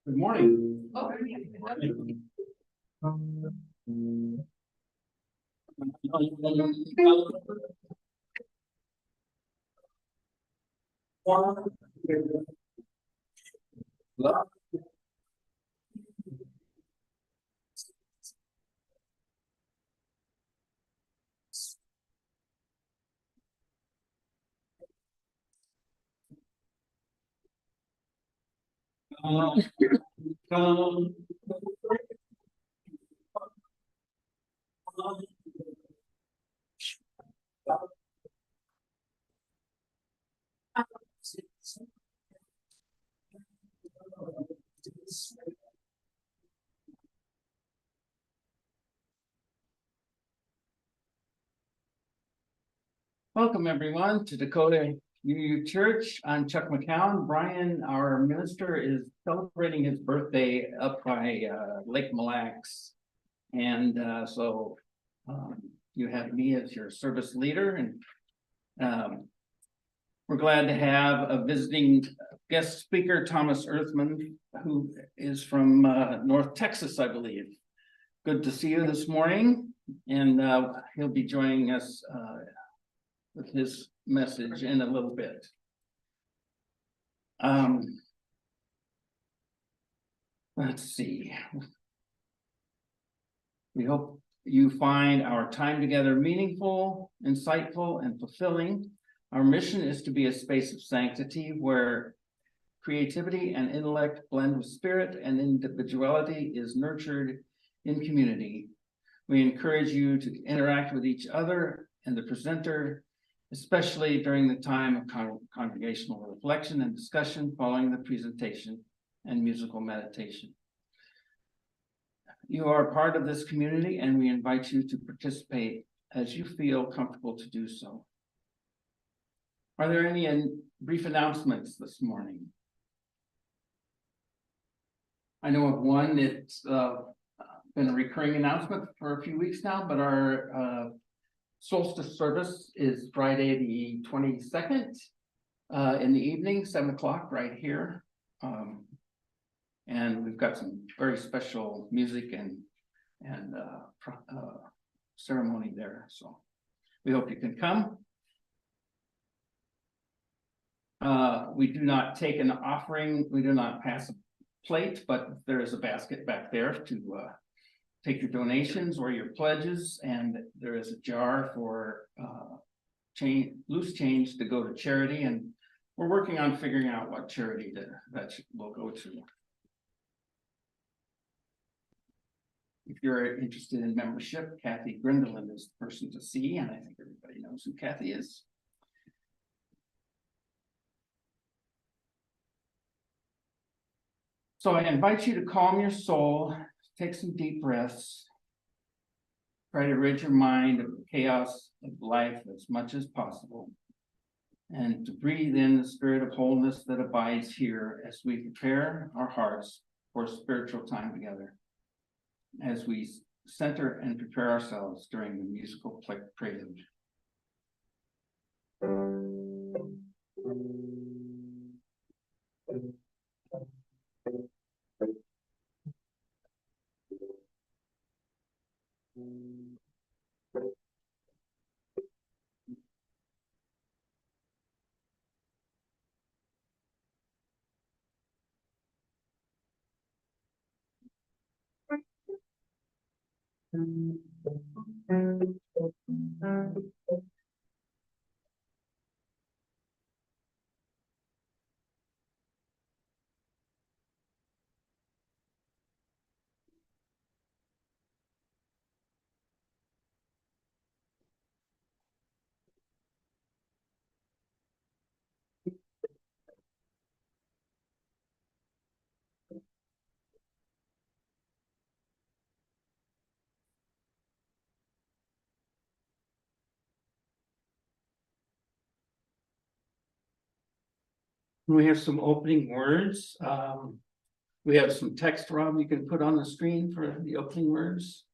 Good morning. Welcome everyone to Dakota UU Church. I'm Chuck McCown. Brian, our minister, is celebrating his birthday up by Lake Mille Lacs. And so you have me as your service leader, and we're glad to have a visiting guest speaker, Thomas Earthman, who is from North Texas, I believe. Good to see you this morning, and he'll be joining us with his message in a little bit. Let's see. We hope you find our time together meaningful, insightful, and fulfilling. Our mission is to be a space of sanctity where creativity and intellect blend with spirit and individuality is nurtured in community. We encourage you to interact with each other and the presenter, especially during the time of congregational reflection and discussion following the presentation and musical meditation. You are part of this community, and we invite you to participate as you feel comfortable to do so. Are there any brief announcements this morning? I know of one. It's been a recurring announcement for a few weeks now, but our solstice service is Friday the 22nd in the evening, 7 o'clock right here. And we've got some very special music and ceremony there. So we hope you can come. We do not take an offering. We do not pass a plate, but there is a basket back there to take your donations or your pledges, and there is a jar for loose change to go to charity, and we're working on figuring out what charity that will go to. If you're interested in membership, Kathy Grindeland is the person to see, and I think everybody knows who Kathy is. So I invite you to calm your soul, take some deep breaths, try to rid your mind of the chaos of life as much as possible, and to breathe in the spirit of wholeness that abides here as we prepare our hearts for spiritual time together, as we center and prepare ourselves during the musical prelude. We have some opening words. We have some text, Rob, you can put on the screen for the opening words.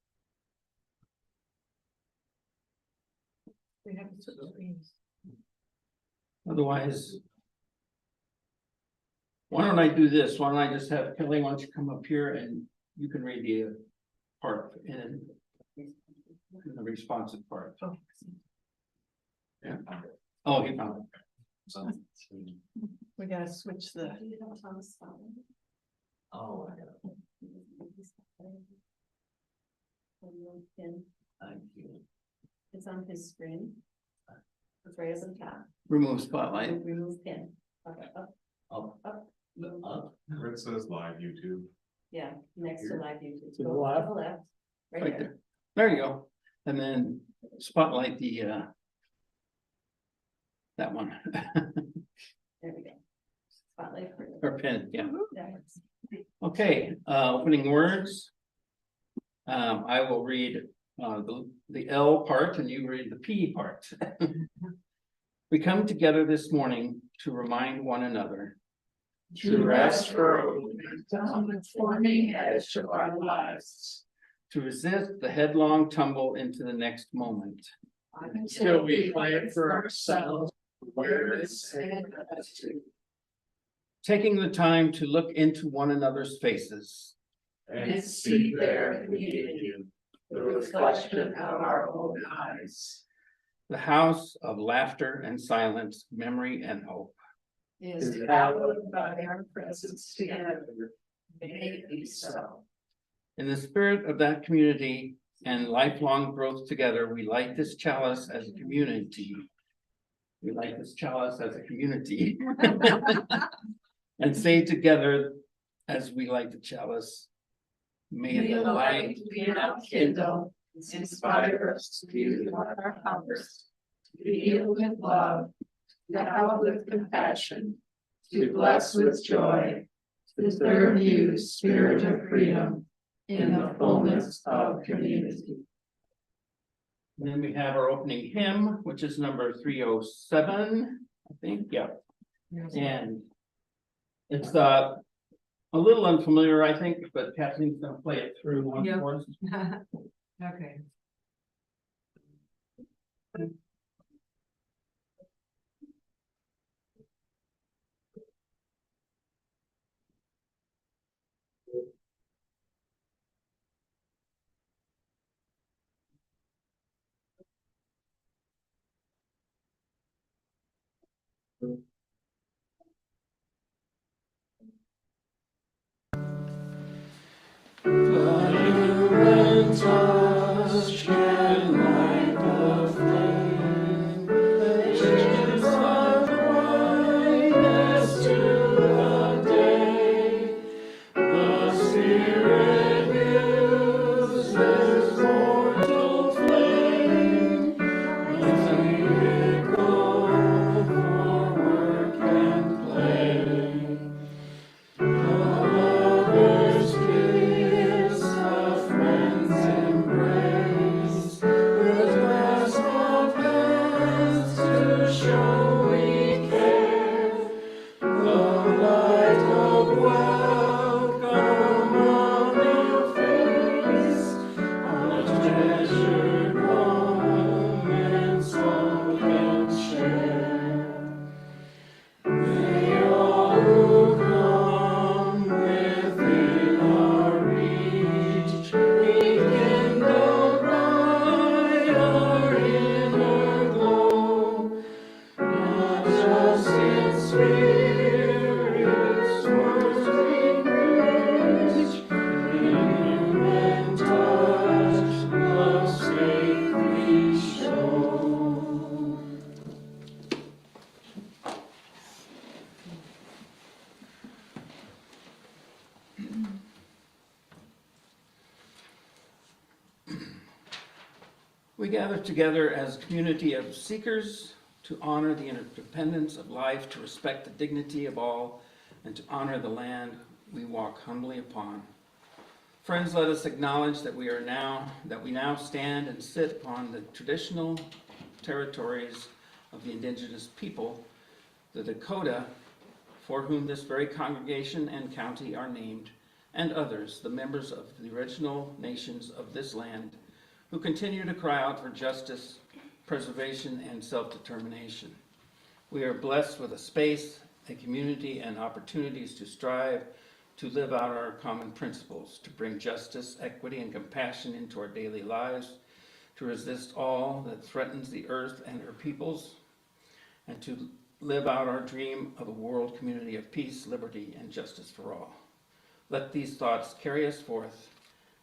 We have to switch screens. Otherwise, Why don't I do this? Why don't I just have Kelly, why don't you come up here and you can read the part and the responsive part. Yeah. Oh, he found it. We gotta switch the. Oh, Pin. thank you. It's on his screen. It's right at the top. Remove spotlight. Remove pin. Okay, up, Up, up, up. Where it says live YouTube. yeah, next to live YouTube. To the Go left? To the left, right Right there. there. There you go. And then spotlight the that one. There we go. Spotlight for you. Or pin, yeah. That works. Okay, opening words. I will read the L part and you read the P part. We come together this morning to remind one another to rest for a moment on the forming edge of our lives, to resist the headlong tumble into the next moment, until we find for ourselves where it's headed us to, taking the time to look into one another's faces, and see there immediately the reflection of our own eyes. the house of laughter and silence, memory and hope. Is hallowed by our presence together. May it be so. In the spirit of that community and lifelong growth together, we light this chalice as a community. We light this chalice as a community. And say together, as we light the chalice, may May the the light light we now kindle inspire us to be our hearts, to heal with love, to help with compassion, to bless with joy, to serve you, spirit of freedom, in the fullness of community. And then we have our opening hymn, which is number 307, I think, yeah. And it's a little unfamiliar, I think, but Kathleen's gonna play it through once Yeah. for us. Okay. We gather together as a community of seekers to honor the interdependence of life, to respect the dignity of all, and to honor the land we walk humbly upon. Friends, let us acknowledge that we now stand and sit upon the traditional territories of the indigenous people, the Dakota, for whom this very congregation and county are named, and others, the members of the original nations of this land, who continue to cry out for justice, preservation, and self-determination. We are blessed with a space a community and opportunities to strive to live out our common principles, to bring justice, equity, and compassion into our daily lives, to resist all that threatens the earth and her peoples, and to live out our dream of a world community of peace, liberty, and justice for all. Let these thoughts carry us forth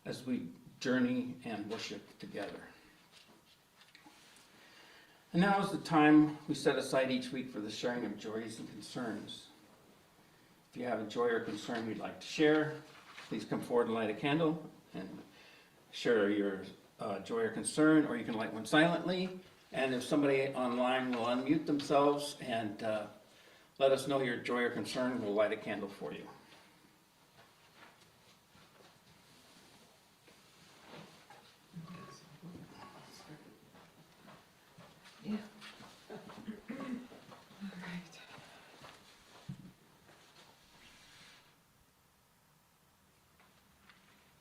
as we journey and worship together. And now is the time we set aside each week for the sharing of joys and concerns. If you have a joy or concern you'd like to share, please come forward and light a candle and share your joy or concern, or you can light one silently. And if somebody online will unmute themselves and let us know your joy or concern, we'll light a candle for you.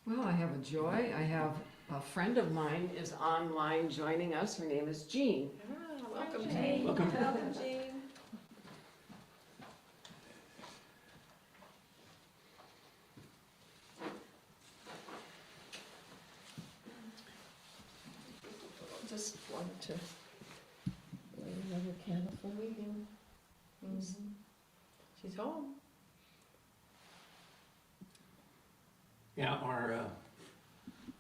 Well, I have a joy. I have a friend of mine is online joining us. Her name is Jean. Welcome, Jean. Welcome. Jean. Just wanted to light another candle for Megan. She's home. Yeah, our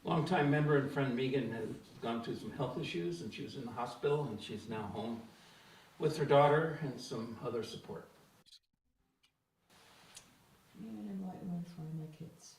longtime member and friend Megan has gone through some health issues and she was in the hospital, and she's now home with her daughter and some other support. And I'm lighting one for my kids.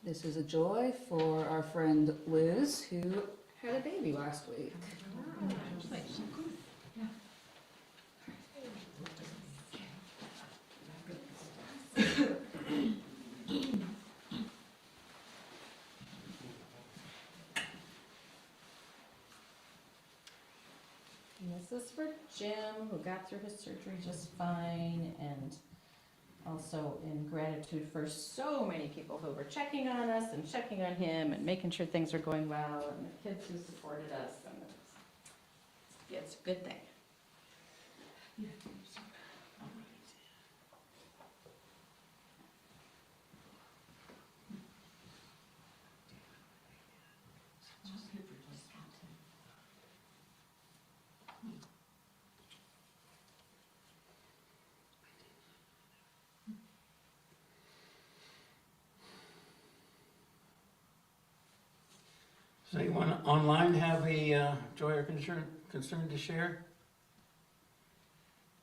This is a joy for our friend Liz, who had a baby last week. And this is for Jim, who got through his surgery just fine, and also in gratitude for so many people who were checking on us and checking on him and making sure things are going well, and the kids who supported us. And it's a good thing. Does anyone online have a joy or concern to share?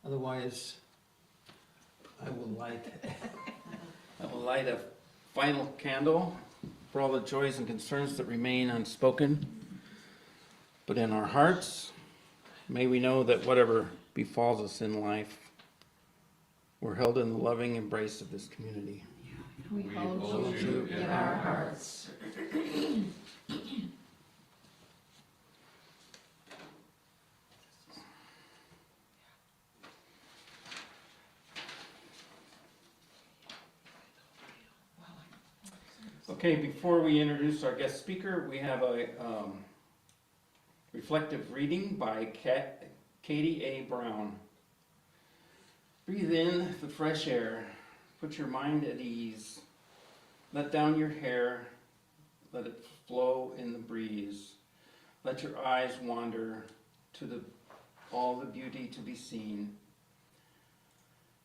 Otherwise, I will light a final candle for all the joys and concerns that remain unspoken. But in our hearts, may we know that whatever befalls us in life, we're held in the loving embrace of this community. We hold you in our hearts. Okay, before we introduce our guest speaker, we have a reflective reading by Katie A. Brown. Breathe in the fresh air. Put your mind at ease. Let down your hair. Let it flow in the breeze. Let your eyes wander to all the beauty to be seen.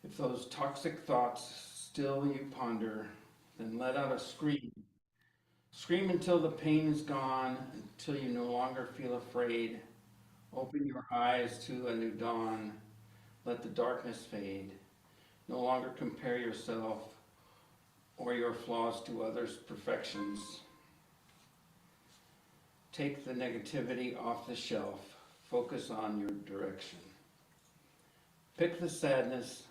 If those toxic thoughts still you ponder, then let out a scream. Scream until the pain is gone, until you no longer feel afraid. Open your eyes to a new dawn. Let the darkness fade. No longer compare yourself or your flaws to others' perfections. Take the negativity off the shelf. Focus on your direction. Pick the sadness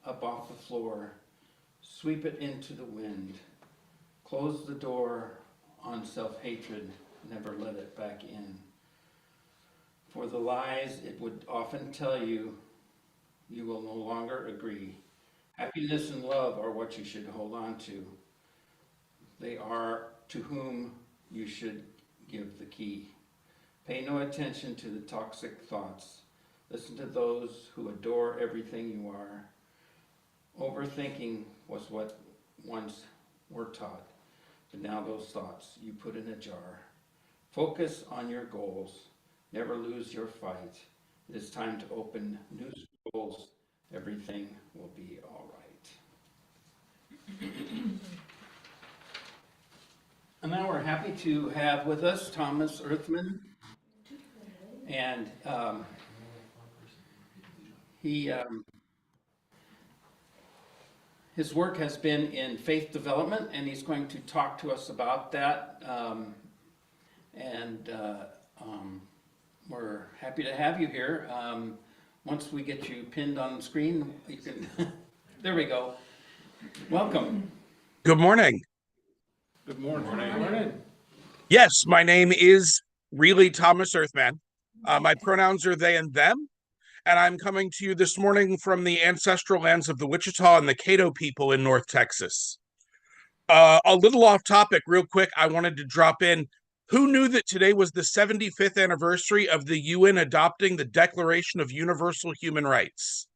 up off the floor. Sweep it into the wind. Close the door on self-hatred, never let it back in. For the lies it would often tell you, you will no longer agree. Happiness and love are what you should hold on to. They are to whom you should give the key. Pay no attention to the toxic thoughts. Listen to those who adore everything you are. Overthinking was what once were taught, but now those thoughts you put in a jar. Focus on your goals. Never lose your fight. It is time to open new scrolls. Everything will be all right. And now we're happy to have with us Thomas Earthman. And his work has been in faith development, and he's going to talk to us about that. We're happy to have you here. Once we get you pinned on the screen, you can, there we go. Welcome. Good morning. Good morning. Yes, my name is really Thomas Earthman. My pronouns are they and them, and I'm coming to you this morning from the ancestral lands of the Wichita and the Caddo people in North Texas. A little off topic, real quick, I wanted to drop in. Who knew that today was the 75th anniversary of the UN adopting the Declaration of Universal Human Rights?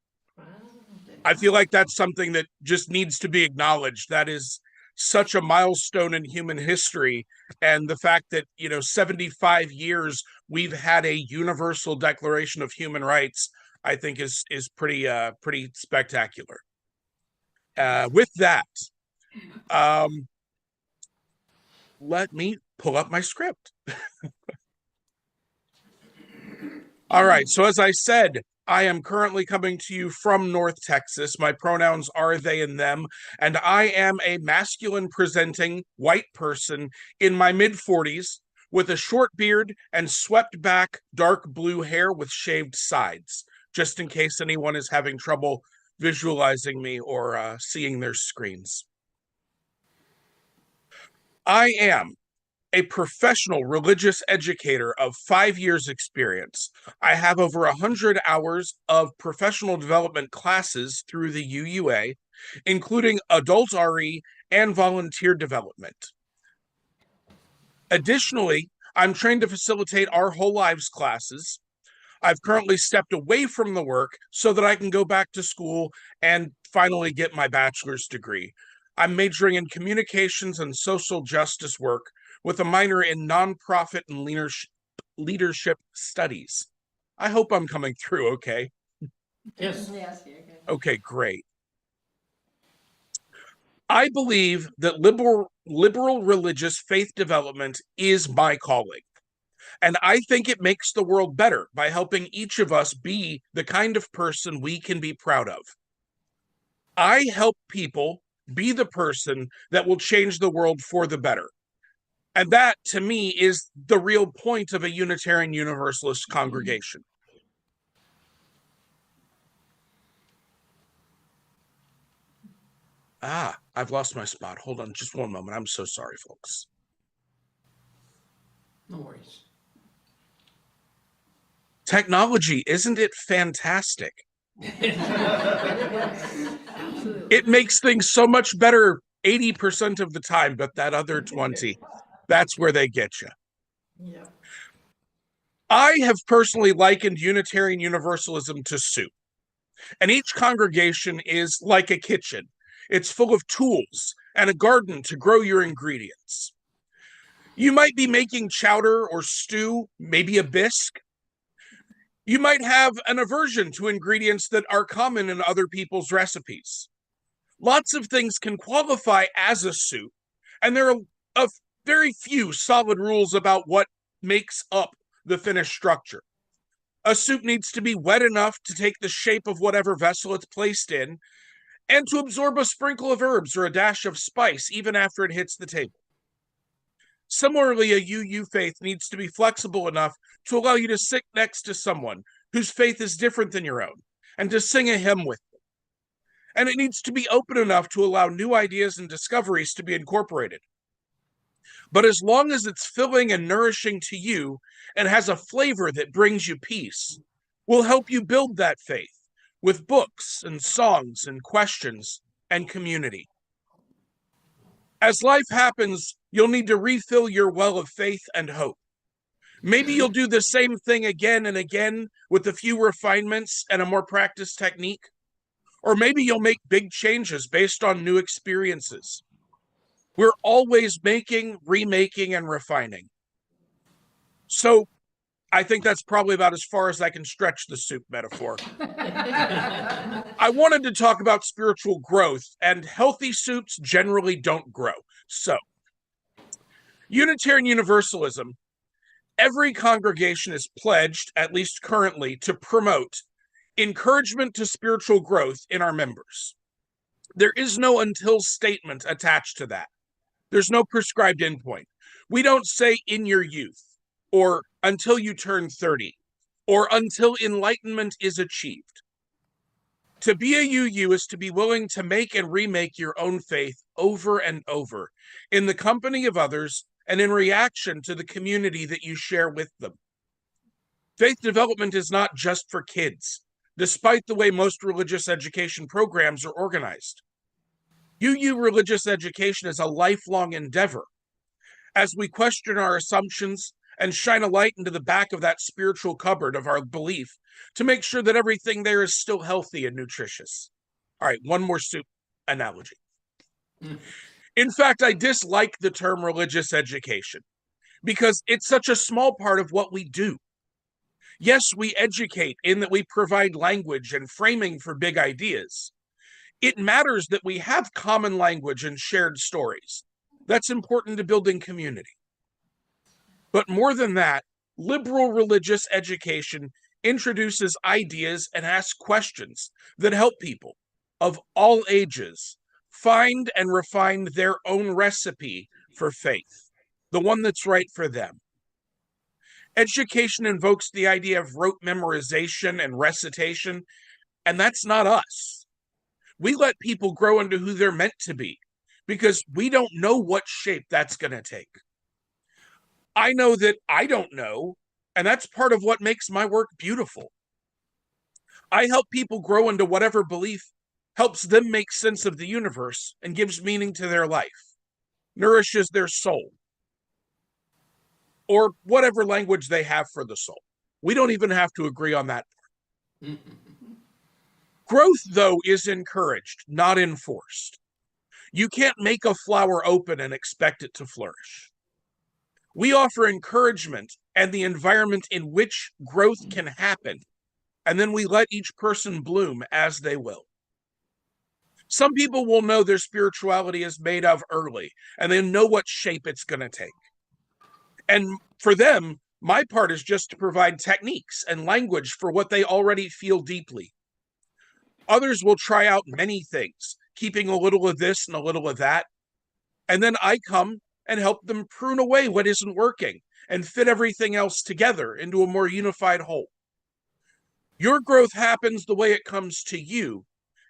I feel like that's something that just needs to be acknowledged. That is such a milestone in human history, and the fact that 75 years we've had a universal Declaration of Human Rights, I think is pretty spectacular. With that, let me pull up my script. All right, so as I said, I am currently coming to you from North Texas. My pronouns are they and them, and I am a masculine presenting white person in my mid-40s with a short beard and swept back dark blue hair with shaved sides, just in case anyone is having trouble visualizing me or seeing their screens. I am a professional religious educator of 5 years experience. I have over 100 hours of professional development classes through the UUA, including adult RE and volunteer development. Additionally, I'm trained to facilitate our Whole Lives classes. I've currently stepped away from the work so that I can go back to school and finally get my bachelor's degree. I'm majoring in communications and social justice work with a minor in nonprofit and leadership studies. I hope I'm coming through okay. Yes. Okay, great. I believe that liberal religious faith development is my calling. And I think it makes the world better by helping each of us be the kind of person we can be proud of. I help people be the person that will change the world for the better. And that, to me, is the real point of a Unitarian Universalist congregation. I've lost my spot. Hold on just one moment. I'm so sorry, folks. No worries. Technology, isn't it fantastic? Absolutely. It makes things so much better 80% of the time, but that other 20, that's where they get you. Yeah. I have personally likened Unitarian Universalism to soup. And each congregation is like a kitchen. It's full of tools and a garden to grow your ingredients. You might be making chowder or stew, maybe a bisque. You might have an aversion to ingredients that are common in other people's recipes. Lots of things can qualify as a soup, and there are a very few solid rules about what makes up the finished structure. A soup needs to be wet enough to take the shape of whatever vessel it's placed in, and to absorb a sprinkle of herbs or a dash of spice even after it hits the table. Similarly, a UU faith needs to be flexible enough to allow you to sit next to someone whose faith is different than your own, and to sing a hymn with them. And it needs to be open enough to allow new ideas and discoveries to be incorporated. But as long as it's filling and nourishing to you and has a flavor that brings you peace, we'll help you build that faith with books and songs and questions and community. As life happens, you'll need to refill your well of faith and hope. Maybe you'll do the same thing again and again with a few refinements and a more practiced technique. Or maybe you'll make big changes based on new experiences. We're always making, remaking, and refining. So I think that's probably about as far as I can stretch the soup metaphor. I wanted to talk about spiritual growth, and healthy soups generally don't grow. So, Unitarian Universalism, every congregation is pledged, at least currently, to promote encouragement to spiritual growth in our members. There is no until statement attached to that. There's no prescribed endpoint. We don't say in your youth, or until you turn 30, or until enlightenment is achieved. To be a UU is to be willing to make and remake your own faith over and over in the company of others and in reaction to the community that you share with them. Faith development is not just for kids, despite the way most religious education programs are organized. UU religious education is a lifelong endeavor. As we question our assumptions and shine a light into the back of that spiritual cupboard of our belief to make sure that everything there is still healthy and nutritious. All right, one more soup analogy. In fact, I dislike the term religious education because it's such a small part of what we do. Yes, we educate in that we provide language and framing for big ideas. It matters that we have common language and shared stories. That's important to building community. But more than that, liberal religious education introduces ideas and asks questions that help people of all ages find and refine their own recipe for faith, the one that's right for them. Education invokes the idea of rote memorization and recitation, and that's not us. We let people grow into who they're meant to be because we don't know what shape that's going to take. I know that I don't know, and that's part of what makes my work beautiful. I help people grow into whatever belief helps them make sense of the universe and gives meaning to their life, nourishes their soul, or whatever language they have for the soul. We don't even have to agree on that part. Growth, though, is encouraged, not enforced. You can't make a flower open and expect it to flourish. We offer encouragement and the environment in which growth can happen, and then we let each person bloom as they will. Some people will know their spirituality is made of early, and they know what shape it's going to take. And for them, my part is just to provide techniques and language for what they already feel deeply. Others will try out many things, keeping a little of this and a little of that. And then I come and help them prune away what isn't working and fit everything else together into a more unified whole. Your growth happens the way it comes to you,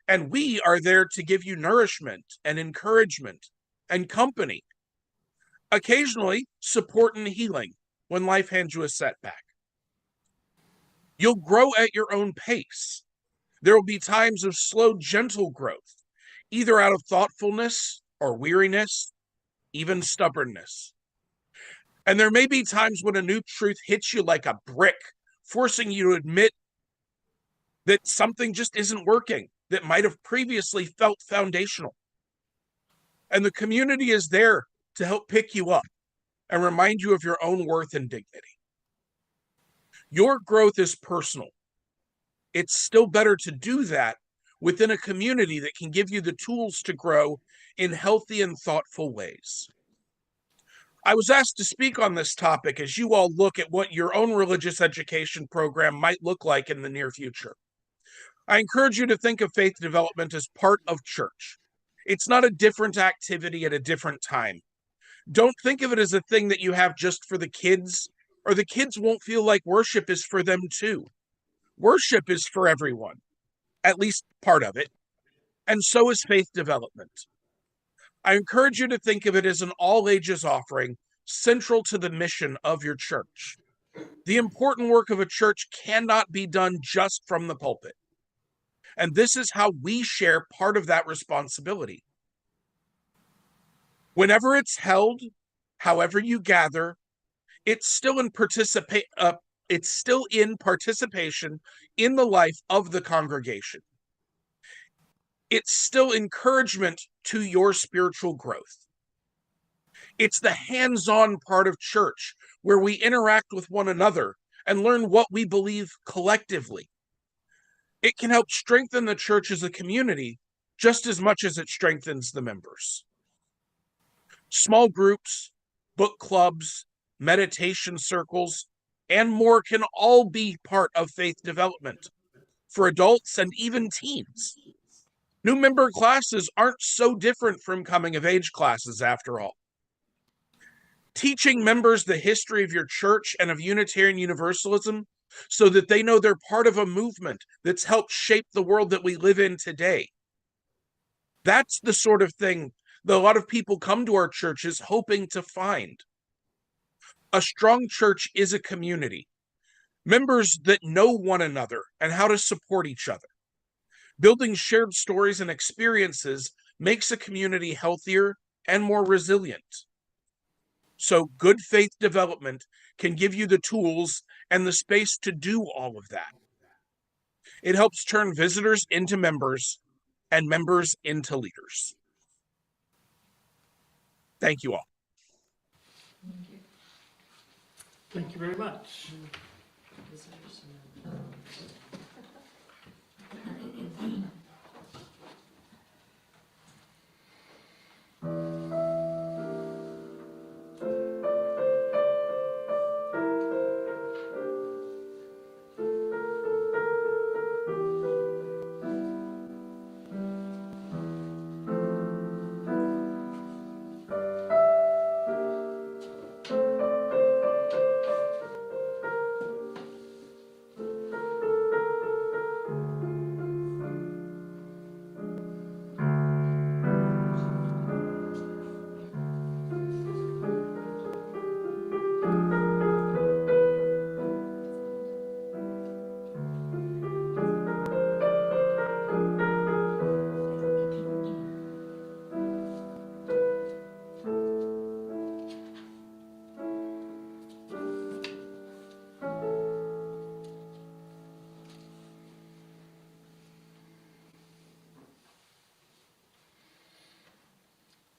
and we are there to give you nourishment and encouragement and company. Occasionally, support and healing when life hands you a setback. You'll grow at your own pace. There will be times of slow, gentle growth, either out of thoughtfulness or weariness, even stubbornness. And there may be times when a new truth hits you like a brick, forcing you to admit that something just isn't working that might have previously felt foundational. And the community is there to help pick you up and remind you of your own worth and dignity. Your growth is personal. It's still better to do that within a community that can give you the tools to grow in healthy and thoughtful ways. I was asked to speak on this topic as you all look at what your own religious education program might look like in the near future. I encourage you to think of faith development as part of church. It's not a different activity at a different time. Don't think of it as a thing that you have just for the kids, or the kids won't feel like worship is for them too. Worship is for everyone, at least part of it, and so is faith development. I encourage you to think of it as an all ages offering central to the mission of your church. The important work of a church cannot be done just from the pulpit. And this is how we share part of that responsibility. Whenever it's held, however you gather, it's still in participation in the life of the congregation. It's still encouragement to your spiritual growth. It's the hands-on part of church where we interact with one another and learn what we believe collectively. It can help strengthen the church as a community just as much as it strengthens the members. Small groups, book clubs, meditation circles, and more can all be part of faith development for adults and even teens. New member classes aren't so different from coming of age classes after all. Teaching members the history of your church and of Unitarian Universalism so that they know they're part of a movement that's helped shape the world that we live in today. That's the sort of thing that a lot of people come to our churches hoping to find. A strong church is a community, members that know one another and how to support each other. Building shared stories and experiences makes a community healthier and more resilient. So good faith development can give you the tools and the space to do all of that. It helps turn visitors into members and members into leaders. Thank you all. Thank you very much.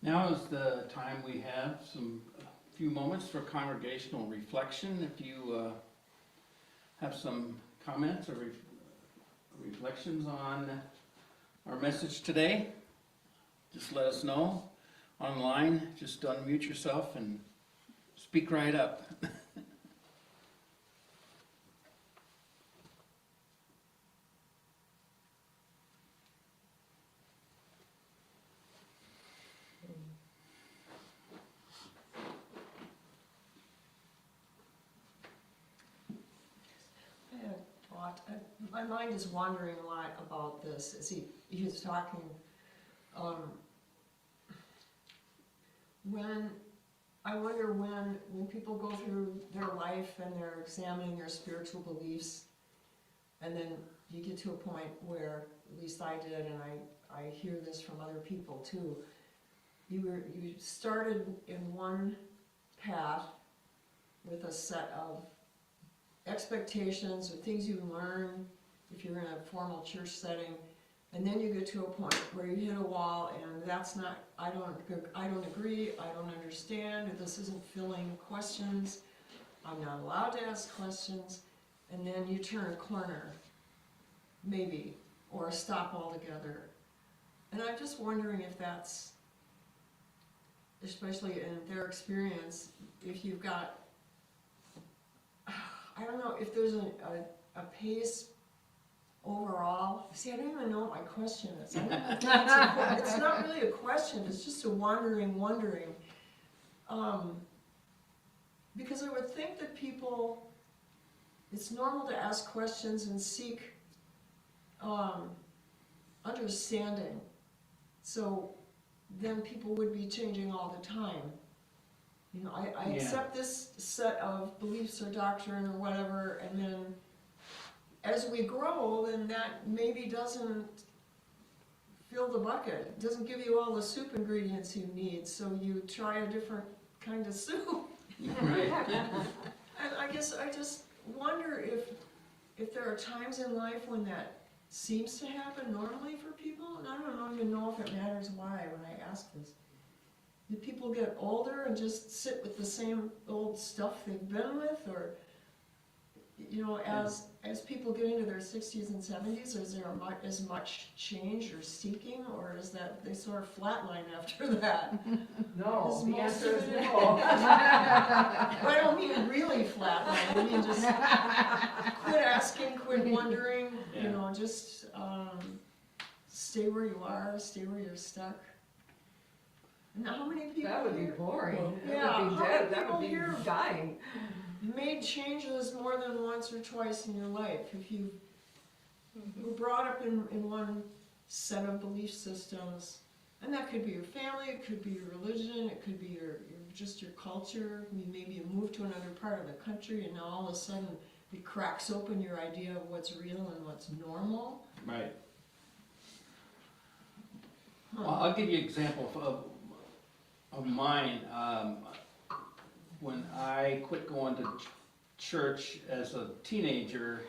Now is the time we have a few moments for congregational reflection. If you have some comments or reflections on our message today, just let us know. Online, just unmute yourself and speak right up. My mind is wandering a lot about this as he was talking. I wonder when people go through their life and they're examining their spiritual beliefs, and then you get to a point where, at least I did, and I hear this from other people too, you started in one path with a set of expectations or things you learn if you're in a formal church setting, and then you get to a point where you hit a wall and that's not, I don't agree, I don't understand, this isn't filling questions, I'm not allowed to ask questions, and then you turn a corner, maybe, or stop altogether. And I'm just wondering if that's, especially in their experience, if you've got, I don't know, if there's a pace overall. See, I don't even know what my question is. I don't know if it's not really a question, it's just a wondering. Because I would think that people, it's normal to ask questions and seek understanding. So then people would be changing all the time. You know, I Yeah. accept this set of beliefs or doctrine or whatever, and then as we grow, then that maybe doesn't fill the bucket, doesn't give you all the soup ingredients you need, so you try a different kind of soup. Right. And I guess I just wonder if there are times in life when that seems to happen normally for people, and I don't even know if it matters why when I ask this. Do people get older and just sit with the same old stuff they've been with, or, you know, as people get into their 60s and 70s, is there as much change or seeking, or is that they sort of flatline after that? No, Is the most answer of is it- no. I don't mean really flatline, I mean just quit asking, quit wondering, you Yeah. know, just stay where you are, stay where you're stuck. And how many people That would be here boring. Yeah, That would be how many dead. That people would be here- dying. made changes more than once or twice in your life? If you were brought up in one set of belief systems, and that could be your family, it could be your religion, it could be your just your culture. I mean, maybe you moved to another part of the country, and now all of a sudden it cracks open your idea of what's real and what's normal. Right. Huh. Well, I'll give you an example of mine. When I quit going to church as a teenager,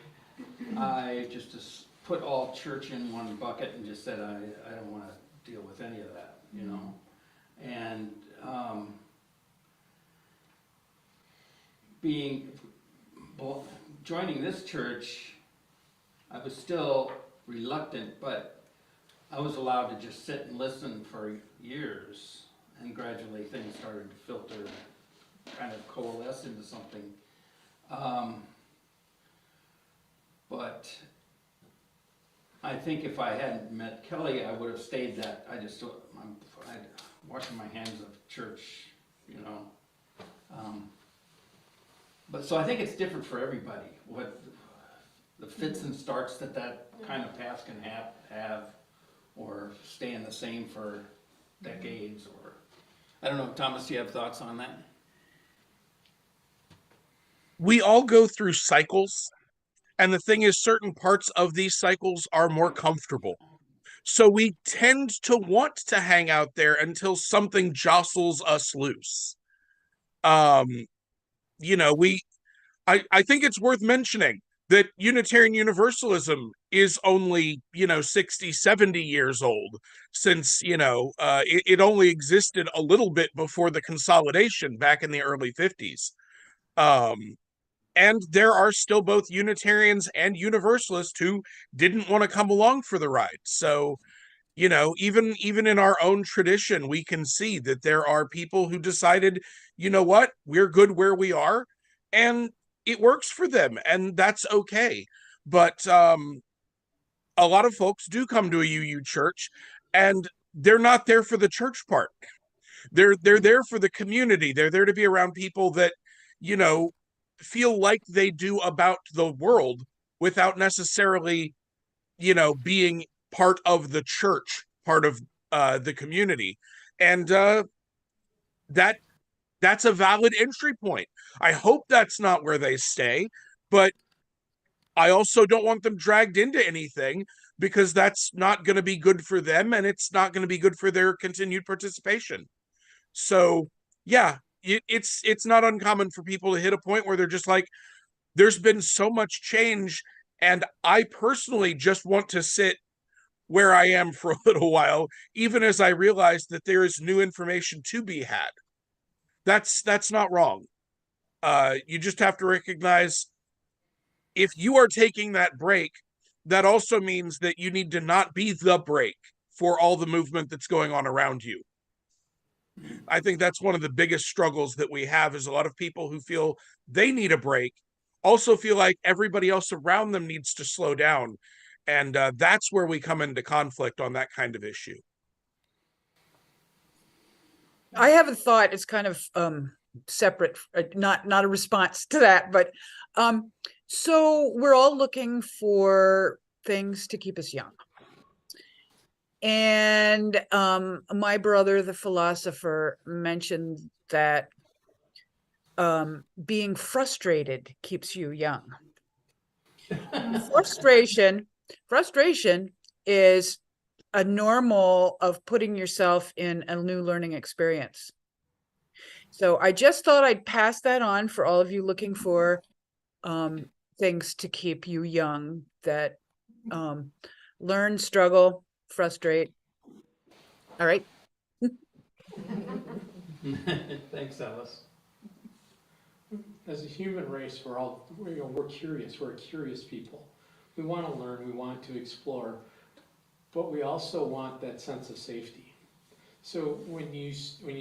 I just put all church in one bucket and just said, I don't want to deal with any of that, you know? And joining this church, I was still reluctant, but I was allowed to just sit and listen for years, and gradually things started to filter, kind of coalesce into something. But I think if I hadn't met Kelly, I would have stayed that. I'm washing my hands of church, you know. But so I think it's different for everybody, what the fits and starts that kind of path can have, or staying the same for decades, or, I don't know, Thomas, do you have thoughts on that? We all go through cycles, and the thing is, certain parts of these cycles are more comfortable. So we tend to want to hang out there until something jostles us loose. You know, I think it's worth mentioning that Unitarian Universalism is only, 60, 70 years old, since, it only existed a little bit before the consolidation back in the early 50s. And there are still both Unitarians and Universalists who didn't want to come along for the ride. So, even in our own tradition, we can see that there are people who decided, you know what, we're good where we are, and it works for them, and that's okay. But a lot of folks do come to a UU church, and they're not there for the church part. They're there for the community. They're there to be around people that, feel like they do about the world without necessarily, being part of the church, part of the community. And that's a valid entry point. I hope that's not where they stay, but I also don't want them dragged into anything, because that's not going to be good for them, and it's not going to be good for their continued participation. So, yeah, it's not uncommon for people to hit a point where they're just like, there's been so much change, and I personally just want to sit where I am for a little while, even as I realize that there is new information to be had. That's not wrong. You just have to recognize, if you are taking that break, that also means that you need to not be the break for all the movement that's going on around you. I think that's one of the biggest struggles that we have, is a lot of people who feel they need a break also feel like everybody else around them needs to slow down. And that's where we come into conflict on that kind of issue. I have a thought. It's kind of separate, not a response to that, but so we're all looking for things to keep us young. And my brother, the philosopher, mentioned that being frustrated keeps you young. Frustration is a normal of putting yourself in a new learning experience. So I just thought I'd pass that on for all of you looking for things to keep you young, that learn, struggle, frustrate. All right. Thanks, Alice. As a human race, we're curious. We're a curious people. We want to learn. We want to explore, but we also want that sense of safety. So when you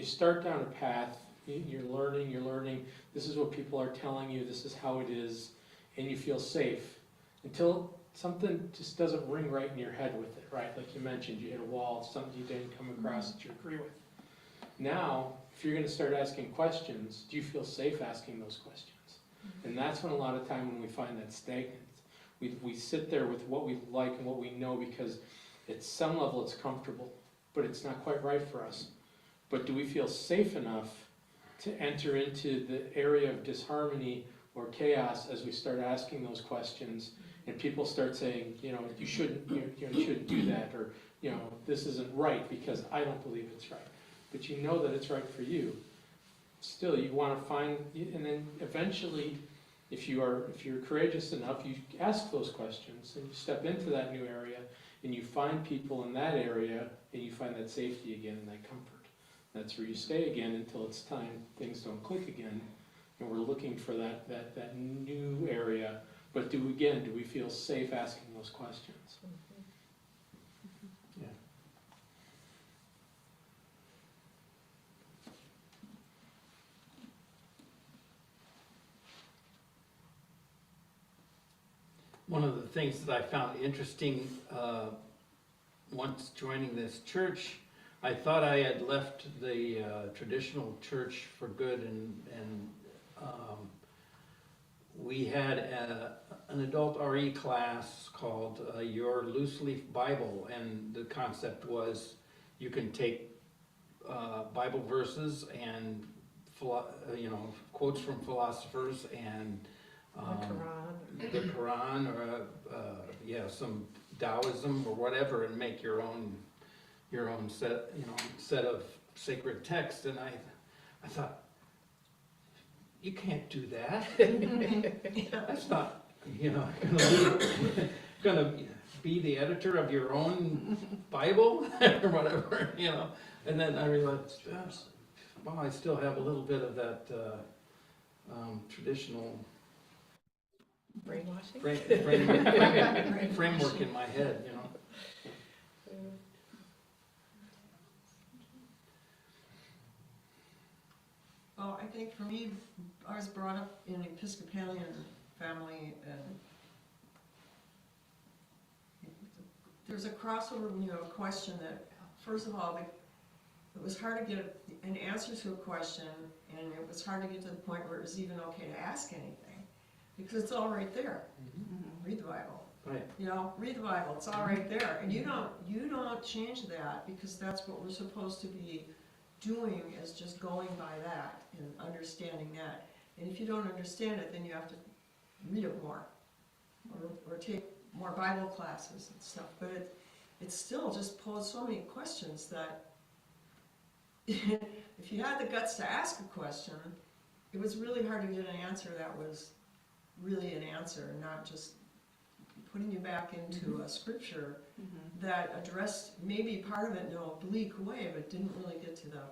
start down a path, you're learning. This is what people are telling you. This is how it is, and you feel safe until something just doesn't ring right in your head with it. Right, like you mentioned, you hit a wall. Something you didn't come across that you agree with. Now, if you're going to start asking questions, do you feel safe asking those questions? And that's when a lot of time when we find that stagnant. We sit there with what we like and what we know because at some level it's comfortable, but it's not quite right for us. But do we feel safe enough to enter into the area of disharmony or chaos as we start asking those questions and people start saying, you shouldn't do that, or this isn't right because I don't believe it's right. But you know that it's right for you. Still, you want to find, and then eventually, if you're courageous enough, you ask those questions and you step into that new area and you find people in that area and you find that safety again and that comfort. That's where you stay again until it's time things don't click again, and we're looking for that new area. But do we feel safe asking those questions? Yeah. One of the things that I found interesting once joining this church, I thought I had left the traditional church for good, and we had an adult RE class called Your Loose Leaf Bible, and the concept was you can take Bible verses and quotes from philosophers and the Quran or some Taoism or whatever, and make your own set of sacred texts. And I thought, you can't do that. That's not gonna be the editor of your own Bible or whatever, And then I realized, wow, I still have a little bit of that traditional Brainwashing? framework in my head, Well, I think for me, I was brought up in an Episcopalian family, and there's a crossover when you have a question that, first of all, it was hard to get an answer to a question, and it was hard to get to the point where it was even okay to ask anything, because it's all right there. Read the Bible. Right. Read the Bible. It's all right there, and you don't change that, because that's what we're supposed to be doing, is just going by that and understanding that. And if you don't understand it, then you have to read it more, or take more Bible classes and stuff. But it still just posed so many questions that if you had the guts to ask a question, it was really hard to get an answer that was really an answer, not just putting you back into a scripture that addressed maybe part of it in a oblique way, but didn't really get to the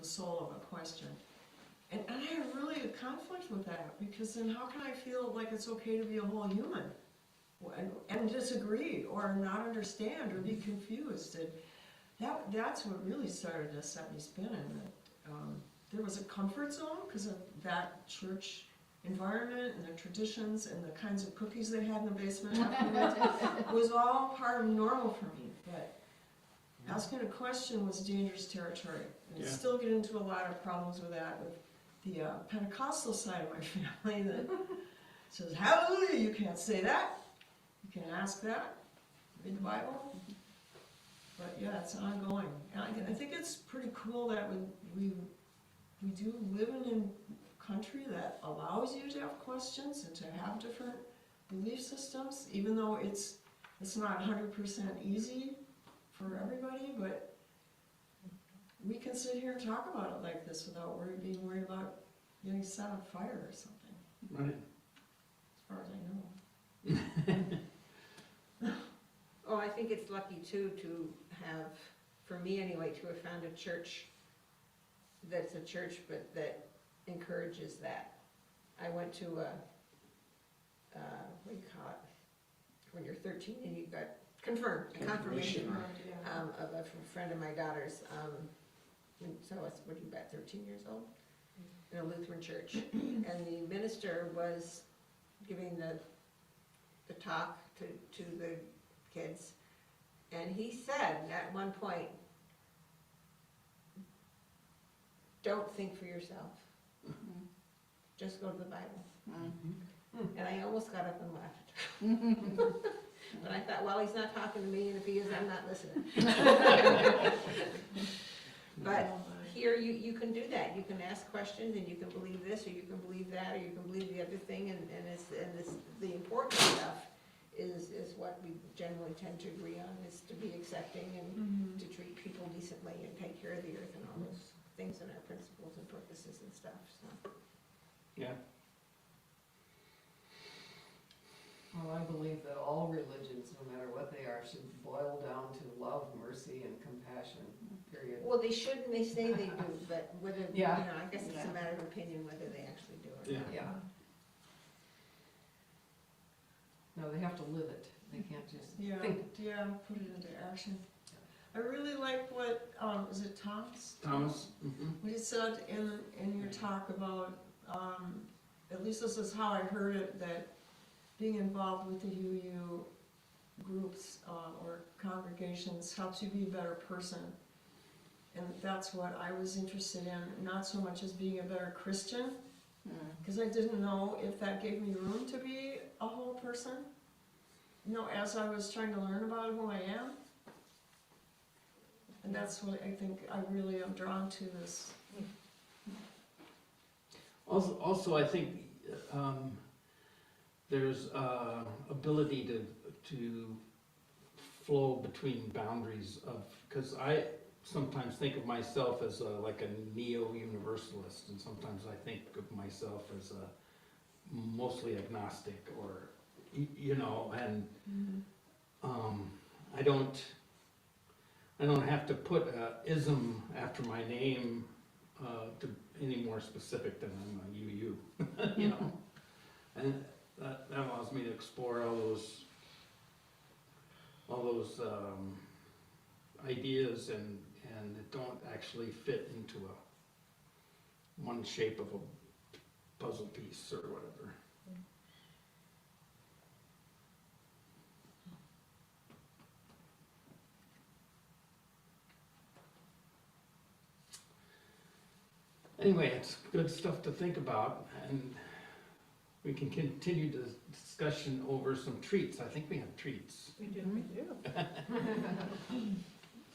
soul of a question. And I had really a conflict with that, because then how can I feel like it's okay to be a whole human and disagree or not understand or be confused? And that's what really started to set me spinning. There was a comfort zone because of that church environment and the traditions and the kinds of cookies they had in the basement afterwards. It was all part of normal for me, but asking a question was dangerous territory. And I still get into a lot of problems with that with the Pentecostal side of my family that says, hallelujah, you can't say that. You can't ask that. Read the Bible. But yeah, it's ongoing. And I think it's pretty cool that we do live in a country that allows you to have questions and to have different belief systems, even though it's not 100% easy for everybody, but we can sit here and talk about it like this without being worried about getting set on fire or something, Right. as far as I know. Oh, I think it's lucky too to have, for me anyway, to have found a church that's a church but that encourages that. I went to what do you call it? When you're 13 and you got confirmed, a confirmation of a friend of my daughter's. So what are you about 13 years old? In a Lutheran church. And the minister was giving the talk to the kids. And he said at one point, don't think for yourself. Just go to the Bible. And I almost got up and left. But I thought, well, he's not talking to me, and if he is, I'm not listening. But here you can do that. You can ask questions, and you can believe this, or you can believe that, or you can believe the other thing, and the important stuff is what we generally tend to agree on, is to be accepting and to treat people decently and take care of the earth and all those things in our principles and purposes and stuff, so. Yeah. Well, I believe that all religions, no matter what they are, should boil down to love, mercy, and compassion, period. Well, they should, and they say they do, but whether, Yeah. I guess it's a matter of opinion whether they actually do it. Yeah. Yeah. No, they have to live it. They can't just Yeah, think. yeah, put it into action. I really like what, is it Thomas? Thomas? Mhm. What he said in your talk about, at least this is how I heard it, that being involved with the UU groups or congregations helps you be a better person. And that's what I was interested in, not so much as being a better Christian, because I didn't know if that gave me room to be a whole person. As I was trying to learn about who I am. And that's what I think I really am drawn to this. Also, I think there's ability to flow between boundaries of, because I sometimes think of myself as like a neo-universalist, and sometimes I think of myself as a mostly agnostic, or and I don't have to put ism after my name to any more specific than I'm a UU, and that allows me to explore all those ideas and that don't actually fit into one shape of a puzzle piece or whatever. Anyway, it's good stuff to think about, and we can continue the discussion over some treats. I think we have treats. We do.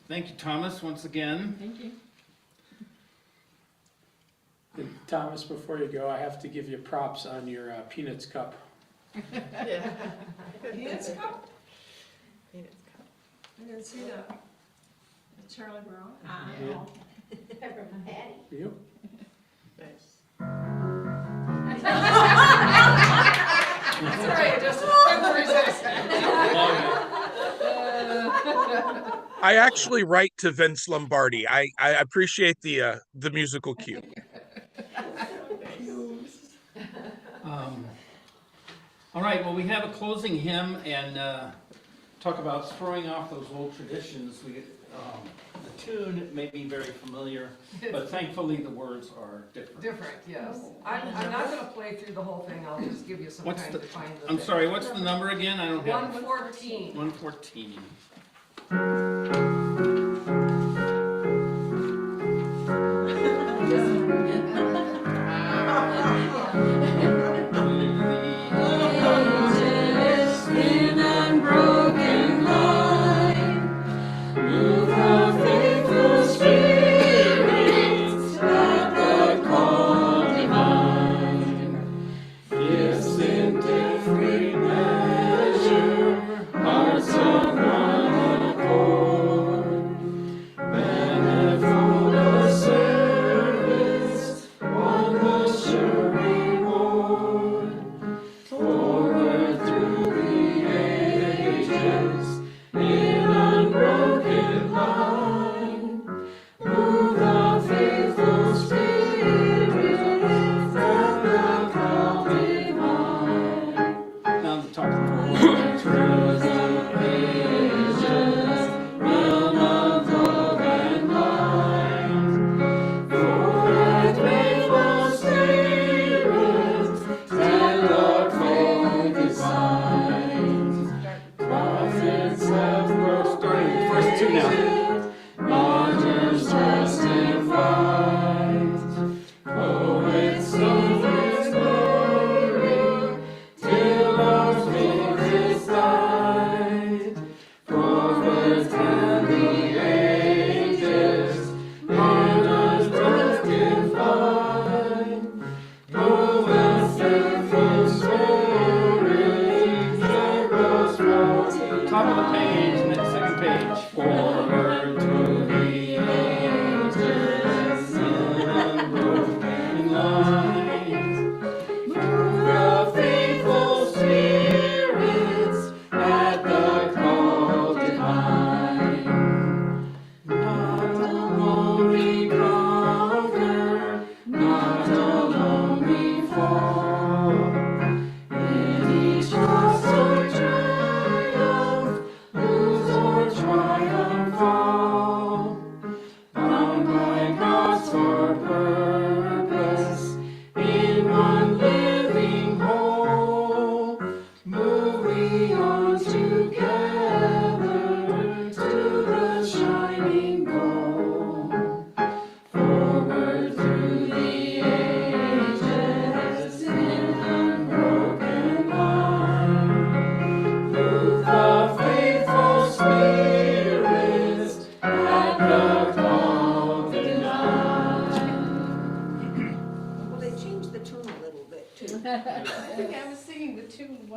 Thank you, Thomas, once again. Thank you. And Thomas, before you go, I have to give you props on your Peanuts cup. Peanuts cup? Peanuts cup. I didn't see that. Charlie Brown? Yeah. Pepper patty. You? Sorry, just I actually write to Vince Lombardi. I appreciate the musical cue. All right, well, we have a closing hymn and talk about throwing off those old traditions. The tune may be very familiar, but thankfully the words are different. different, yes. I'm not gonna play through the whole thing, I'll just give you some What's time the- to find the. I'm sorry, what's the number again? I don't have it. 114. 114. Broken line.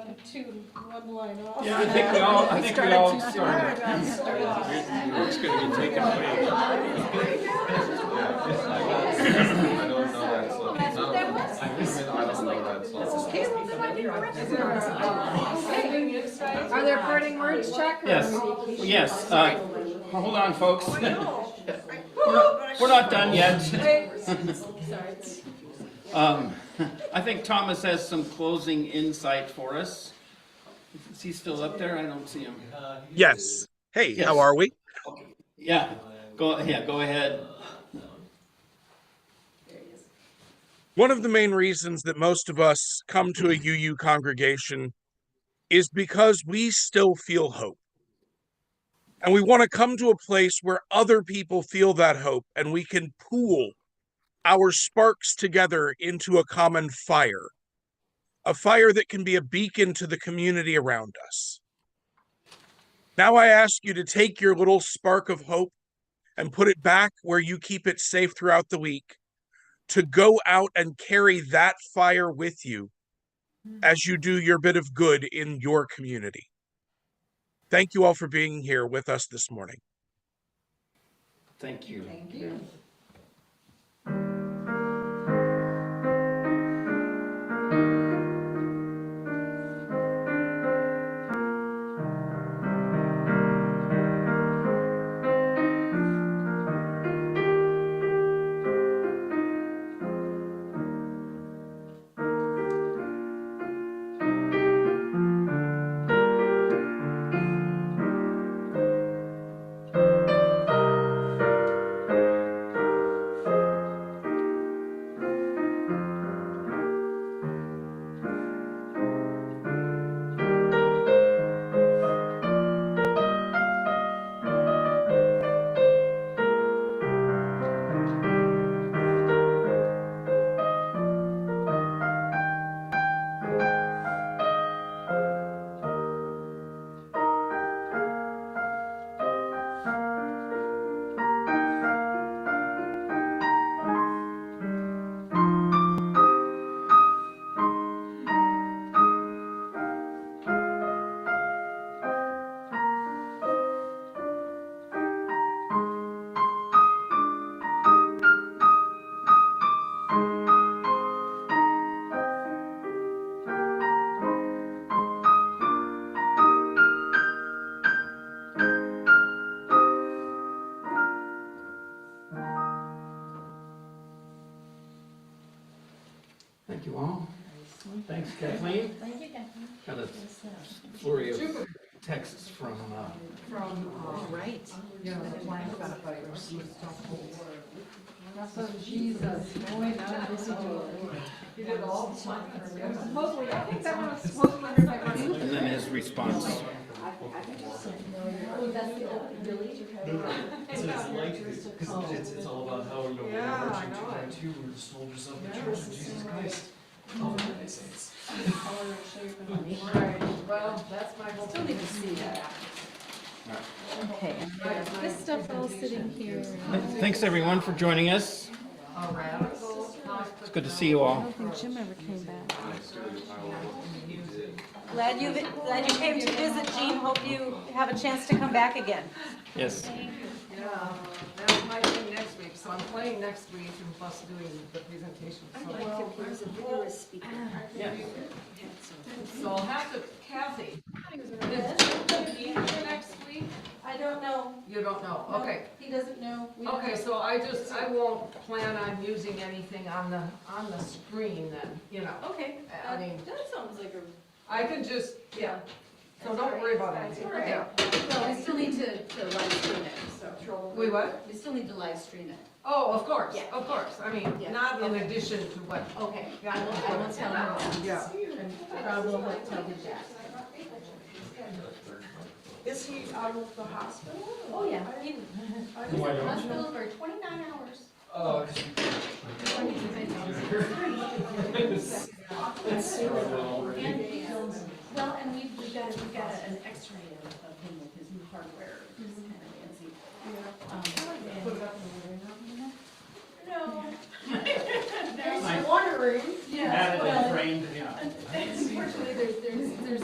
wanted two, one line off. Yeah, I think we all started. Work's gonna be taken away. I don't know that song. I don't know that song. Are there parting words, Chuck? or- Yes, yes, hold on, folks. We're not done yet. I think Thomas has some closing insight for us. Is he still up there? I don't see him. Yes. Hey, Yes. how are we? Yeah, go ahead. One of the main reasons that most of us come to a UU congregation is because we still feel hope. And we want to come to a place where other people feel that hope and we can pool our sparks together into a common fire, a fire that can be a beacon to the community around us. Now I ask you to take your little spark of hope and put it back where you keep it safe throughout the week, to go out and carry that fire with you as you do your bit of good in your community. Thank you all for being here with us this morning. Thank you. Thank you. Thank you all. Thanks, Kathleen. Thank you, Kathleen. Got a flurry of texts from, Right. Yeah, the blank benefits. Jesus, boy, now this is you did all the time. Supposedly, I think that was supposedly everybody. and then his response. So it's like, because it's all about how, you know, we're Yeah, I marching know it. 2.2, we're soldiers of the Church of Jesus Christ. Oh, United States. Right, well, that's my whole. Still need to see that. Okay, and we have this stuff all sitting here. Thanks, everyone, for joining us. It's good to see you I all. don't think Jim ever came back. Glad you came to visit, Jean. Hope you have a chance to come back again. Yes. Yeah, that's my thing next week, so I'm playing next week and plus doing the presentation. So I'll have to, Kathy, is Jim here next week? I don't know. You don't know, okay. He doesn't know. We don't Okay, know. so I won't plan on using anything on the screen then, you know. Okay. I mean, That sounds like a. I can just, yeah, so don't worry about anything. All right. Yeah. No, we still need to live stream it, so. We what? We still need to live stream it. Oh, of course, Yeah. of course, I mean, Yeah. not in addition to what. Okay, I will tell him that. Yeah. And probably will tell him that. Is he out of the hospital? Oh, yeah. He was in the hospital for 29 hours. Oh, Well, and we've got an X-ray of him with his new hardware, which is kind of fancy. No. Just wondering. Yeah, well, framed, unfortunately, there's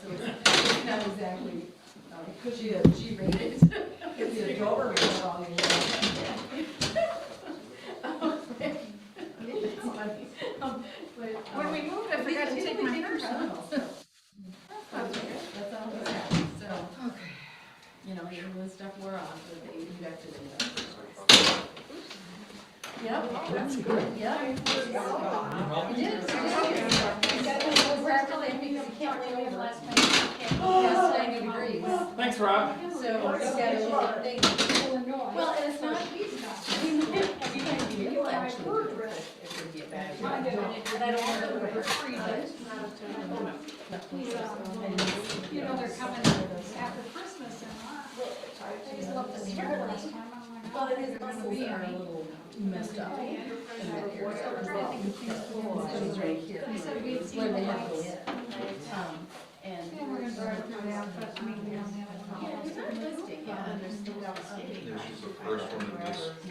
so it's not exactly, G-rated. It's the Dover rated all you know. It's funny. When we moved, I forgot to take my purse. That's all we have, so. You know, even when stuff wore off, but they injected it. Yep, that's good. Yeah. You did. We're still in because you can't lay over last night. Yes, 90 degrees. Thanks, Rob. So it's got a little thing. Well, and it's not. You actually. It would be a bad. But I don't want to freeze it. You know, they're coming after Christmas and I just love the spirit last time. Well, it is supposed to be a little messed up. They said we'd see Where the they have lights. those. And. Yeah, we're gonna drive through that, but I mean, we don't have it. Yeah, it's not listed, yeah, there's still. This is the first one in this